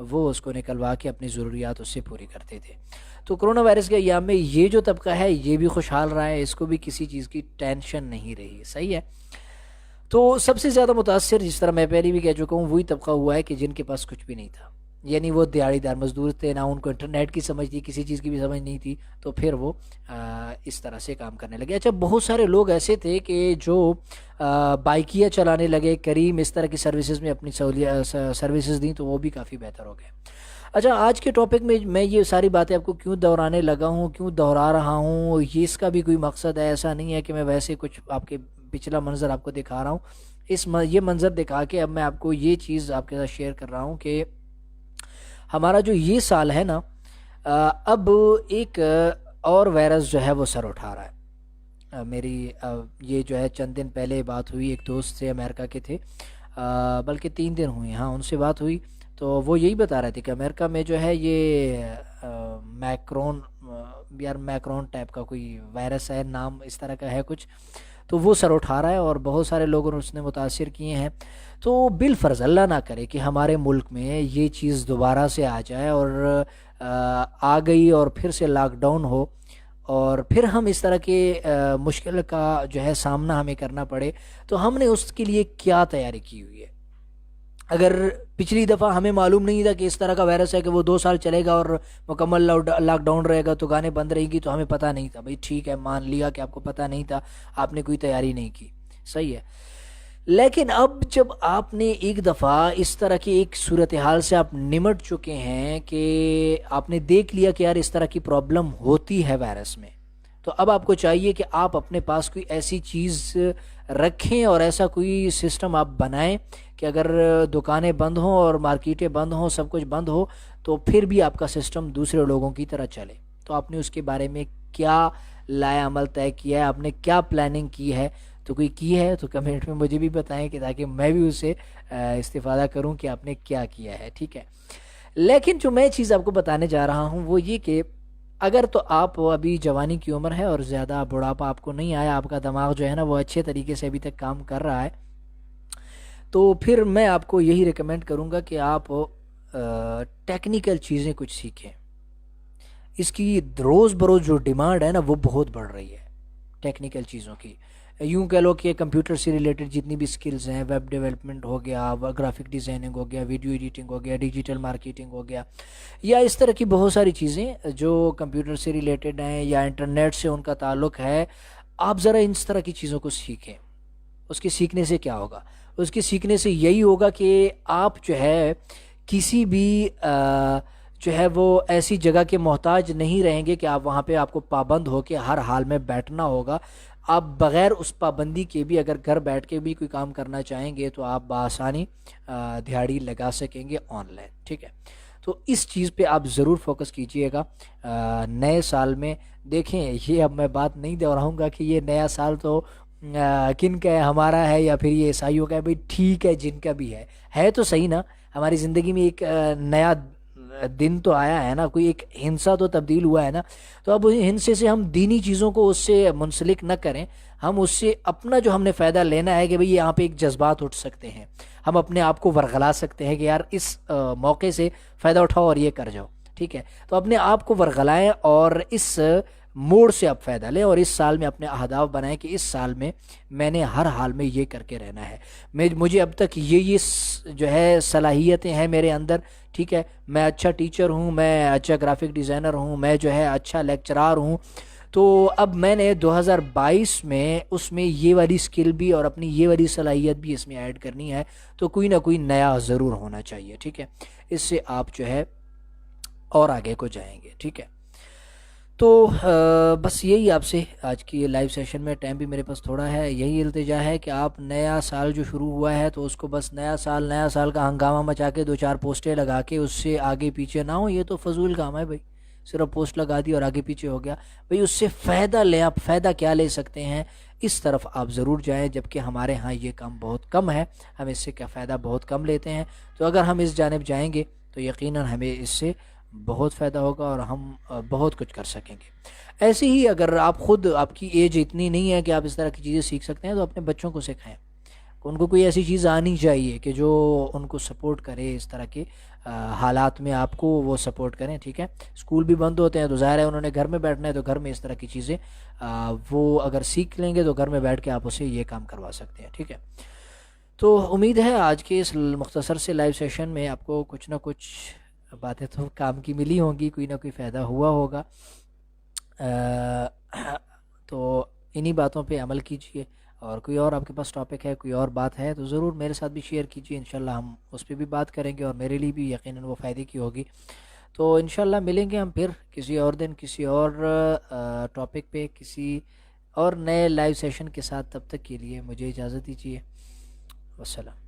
وہ اس کو نکلوا کے اپنی ضروریات اس سے پوری کرتے تھے. تو کرونا وائرس کے ایام میں یہ جو طبقہ ہے یہ بھی خوشحال رہا ہے, اس کو بھی کسی چیز کی ٹینشن نہیں رہی. صحیح ہے. تو سب سے زیادہ متاثر, جس طرح میں پہلے بھی کہہ چکا ہوں, وہی طبقہ ہوا ہے کہ جن کے پاس کچھ بھی نہیں تھا. یعنی وہ دیہڑی دار مزدور تھے, نہ ان کو انٹرنیٹ کی سمجھ تھی, کسی چیز کی بھی سمجھ نہیں تھی, تو پھر وہ اس طرح سے کام کرنے لگے. اچھا, بہت سارے لوگ ایسے تھے کہ جو بائکیاں چلانے لگے, کریم اس طرح کی سروسز میں اپنی سروسز دیں, تو وہ بھی کافی بہتر ہو گئے. اچھا, آج کے ٹاپک میں یہ ساری باتیں آپ کو کیوں دہرانے لگا ہوں, کیوں دہرا رہا ہوں, یہ اس کا بھی کوئی مقصد ہے. ایسا نہیں ہے کہ میں ویسے کچھ آپ کے پچھلا منظر آپ کو دکھا رہا ہوں. یہ منظر دکھا کے اب میں آپ کو یہ چیز آپ کے ساتھ شیئر کر رہا ہوں کہ ہمارا جو یہ سال ہے نا, اب ایک اور وائرس جو ہے وہ سر اٹھا رہا ہے. میری یہ جو ہے چند دن پہلے بات ہوئی, ایک دوست سے امریکہ کے تھے, بلکہ 3 دن ہوئے, ہاں, ان سے بات ہوئی. تو وہ یہی بتا رہے تھے کہ امریکہ میں جو ہے یہ میکرون ٹائپ کا کوئی وائرس ہے, نام اس طرح کا ہے کچھ, تو وہ سر اٹھا رہا ہے اور بہت سارے لوگوں نے اس نے متاثر کیے ہیں. تو بالفرض اللہ نہ کرے کہ ہمارے ملک میں یہ چیز دوبارہ سے آ جائے اور آ گئی اور پھر سے لاک ڈاؤن ہو اور پھر ہم اس طرح کے مشکل کا جو ہے سامنا ہمیں کرنا پڑے, تو ہم نے اس کے لیے کیا تیاری کی ہوئی ہے. اگر پچھلی دفعہ ہمیں معلوم نہیں تھا کہ اس طرح کا وائرس ہے کہ وہ 2 سال چلے گا اور مکمل لاک ڈاؤن رہے گا, تو گانے بند رہے گی, تو ہمیں پتہ نہیں تھا. بھائی ٹھیک ہے, مان لیا کہ آپ کو پتہ نہیں تھا, آپ نے کوئی تیاری نہیں کی, صحیح ہے. لیکن اب جب آپ نے ایک دفعہ اس طرح کی ایک صورتحال سے آپ نمٹ چکے ہیں کہ آپ نے دیکھ لیا کہ یار اس طرح کی پرابلم ہوتی ہے وائرس میں, تو اب آپ کو چاہیے کہ آپ اپنے پاس کوئی ایسی چیز رکھیں اور ایسا کوئی سسٹم آپ بنائیں کہ اگر دکانیں بند ہوں اور مارکیٹیں بند ہوں, سب کچھ بند ہو, تو پھر بھی آپ کا سسٹم دوسرے لوگوں کی طرح چلے. تو آپ نے اس کے بارے میں کیا لایا عمل طے کیا ہے, آپ نے کیا پلاننگ کی ہے؟ تو کوئی کی ہے تو کمنٹ میں مجھے بھی بتائیں کہ تاکہ میں بھی اس سے استفادہ کروں کہ آپ نے کیا کیا ہے. ٹھیک ہے. لیکن جو میں چیز آپ کو بتانے جا رہا ہوں وہ یہ کہ اگر تو آپ ابھی جوانی کی عمر ہے اور زیادہ بڑھاپا آپ کو نہیں آیا, آپ کا دماغ جو ہے نا وہ اچھے طریقے سے ابھی تک کام کر رہا ہے, تو پھر میں آپ کو یہی ریکمینڈ کروں گا کہ آپ ٹیکنیکل چیزیں کچھ سیکھیں. اس کی روز بروز جو ڈیمانڈ ہے نا وہ بہت بڑھ رہی ہے ٹیکنیکل چیزوں کی. یوں کہہ لو کہ کمپیوٹر سے ریلیٹڈ جتنی بھی سکلز ہیں, ویب ڈیولپمنٹ ہو گیا, گرافک ڈیزائننگ ہو گیا, ویڈیو ایڈیٹنگ ہو گیا, ڈیجیٹل مارکیٹنگ ہو گیا, یا اس طرح کی بہت ساری چیزیں جو کمپیوٹر سے ریلیٹڈ ہیں یا انٹرنیٹ سے ان کا تعلق ہے, آپ ذرا ان طرح کی چیزوں کو سیکھیں. اس کے سیکھنے سے کیا ہوگا؟ اس کے سیکھنے سے یہی ہوگا کہ آپ جو ہے کسی بھی جو ہے وہ ایسی جگہ کے محتاج نہیں رہیں گے کہ آپ وہاں پہ آپ کو پابند ہو کے ہر حال میں بیٹھنا ہوگا. آپ بغیر اس پابندی کے بھی اگر گھر بیٹھ کے بھی کوئی کام کرنا چاہیں گے تو آپ بآسانی دہاڑی لگا سکیں گے آن لائن. ٹھیک ہے. تو اس چیز پہ آپ ضرور فوکس کیجئے گا نئے سال میں. دیکھیں, یہ اب میں بات نہیں دہراؤں گا کہ یہ نیا سال تو کن کا ہے, ہمارا ہے یا پھر یہ عیسائیوں کا ہے. بھائی ٹھیک ہے, جن کا بھی ہے تو صحیح نا. ہماری زندگی میں ایک نیا دن تو آیا ہے نا, کوئی ایک ہنسا تو تبدیل ہوا ہے نا. تو اب ہنسے سے ہم دینی چیزوں کو اس سے منسلک نہ کریں, ہم اس سے اپنا جو ہم نے فائدہ لینا ہے کہ بھئی یہاں پہ ایک جذبات اٹھ سکتے ہیں, ہم اپنے آپ کو ورغلا سکتے ہیں کہ یار اس موقع سے فائدہ اٹھاؤ اور یہ کر جاؤ. ٹھیک ہے. تو اپنے آپ کو ورغلائیں اور اس موڑ سے آپ فائدہ لیں اور اس سال میں اپنے اہداف بنائیں کہ اس سال میں میں نے ہر حال میں یہ کر کے رہنا ہے. مجھے اب تک یہ جو ہے صلاحیتیں ہیں میرے اندر. ٹھیک ہے. میں اچھا ٹیچر ہوں, میں اچھا گرافک ڈیزائنر ہوں, میں جو ہے اچھا لیکچرار ہوں. تو اب میں نے 2022 میں اس میں یہ والی سکل بھی اور اپنی یہ والی صلاحیت بھی اس میں ایڈ کرنی ہے. تو کوئی نہ کوئی نیا ضرور ہونا چاہیے. ٹھیک ہے. اس سے آپ جو ہے اور آگے کو جائیں گے. ٹھیک ہے. تو بس یہی آپ سے آج کی یہ لائیو سیشن میں, ٹائم بھی میرے پاس تھوڑا ہے, یہی التجا ہے کہ آپ نیا سال جو شروع ہوا ہے تو اس کو بس نیا سال کا ہنگامہ مچا کے 2-4 پوسٹیں لگا کے اس سے آگے پیچھے نہ ہو. یہ تو فضول کام ہے بھائی, صرف پوسٹ لگا دی اور آگے پیچھے ہو گیا. بھئی اس سے فائدہ لیں, آپ فائدہ کیا لے سکتے ہیں اس طرف آپ ضرور جائیں. جبکہ ہمارے ہاں یہ کام بہت کم ہے, ہم اس سے کیا فائدہ بہت کم لیتے ہیں. تو اگر ہم اس جانب جائیں گے تو یقیناً ہمیں اس سے بہت فائدہ ہوگا اور ہم بہت کچھ کر سکیں گے. ایسے ہی اگر آپ خود, آپ کی ایج اتنی نہیں ہے کہ آپ اس طرح کی چیزیں سیکھ سکتے ہیں, تو اپنے بچوں کو سکھائیں. ان کو کوئی ایسی چیز آنی چاہیے کہ جو ان کو سپورٹ کرے اس طرح کے حالات میں، آپ کو وہ سپورٹ کریں. ٹھیک ہے، اسکول بھی بند ہوتے ہیں تو ظاہر ہے انہوں نے گھر میں بیٹھنا ہے، تو گھر میں اس طرح کی چیزیں وہ اگر سیکھ لیں گے تو گھر میں بیٹھ کے آپ اسے یہ کام کروا سکتے ہیں. ٹھیک ہے، تو امید ہے آج کے اس مختصر سے لائیو سیشن میں آپ کو کچھ نہ کچھ باتیں تو کام کی ملی ہوں گی، کوئی نہ کوئی فائدہ ہوا ہوگا. تو انہی باتوں پہ عمل کیجئے، اور کوئی اور آپ کے پاس ٹاپک ہے، کوئی اور بات ہے تو ضرور میرے ساتھ بھی شیئر کیجئے. انشاءاللہ ہم اس پہ بھی بات کریں گے، اور میرے لیے بھی یقیناً وہ فائدے کی ہوگی. تو انشاءاللہ ملیں گے ہم پھر کسی اور دن، کسی اور ٹاپک پہ، کسی اور نئے لائیو سیشن کے ساتھ. تب تک کے لیے مجھے اجازت دیجیے. والسلام.